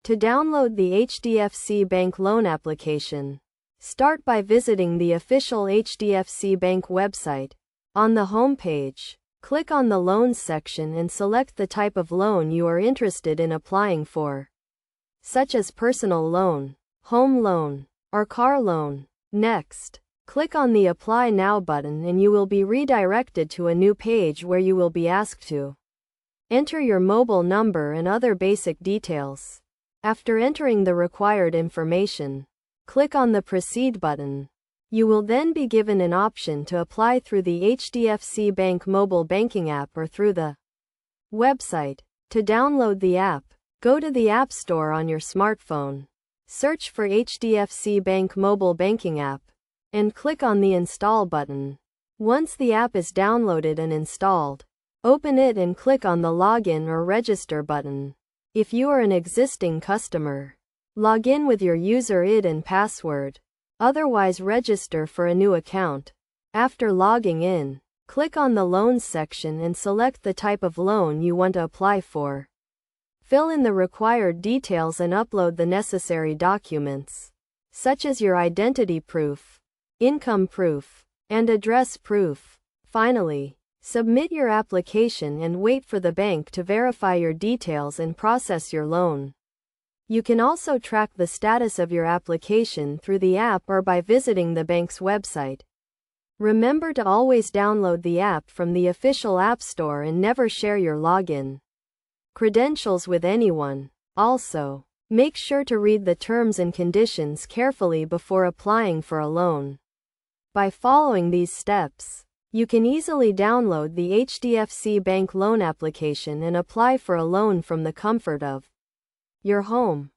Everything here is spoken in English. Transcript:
To download the HDFC Bank loan application, start by visiting the official HDFC Bank website. On the home page, click on the Loans section and select the type of loan you are interested in applying for, such as personal loan, home loan, or car loan. Next, click on the Apply Now button and you will be redirected to a new page where you will be asked to enter your mobile number and other basic details. After entering the required information, click on the Proceed button. You will then be given an option to apply through the HDFC Bank mobile banking app or through the website. To download the app, go to the App Store on your smartphone, search for HDFC Bank mobile banking app, and click on the Install button. Once the app is downloaded and installed, open it and click on the Login or Register button. If you are an existing customer, log in with your user ID and password. Otherwise, register for a new account. After logging in, click on the Loans section and select the type of loan you want to apply for. Fill in the required details and upload the necessary documents, such as your identity proof, income proof, and address proof. Finally, submit your application and wait for the bank to verify your details and process your loan. You can also track the status of your application through the app or by visiting the bank's website. Remember to always download the app from the official App Store and never share your login credentials with anyone. Also, make sure to read the terms and conditions carefully before applying for a loan. By following these steps, you can easily download the HDFC Bank loan application and apply for a loan from the comfort of your home.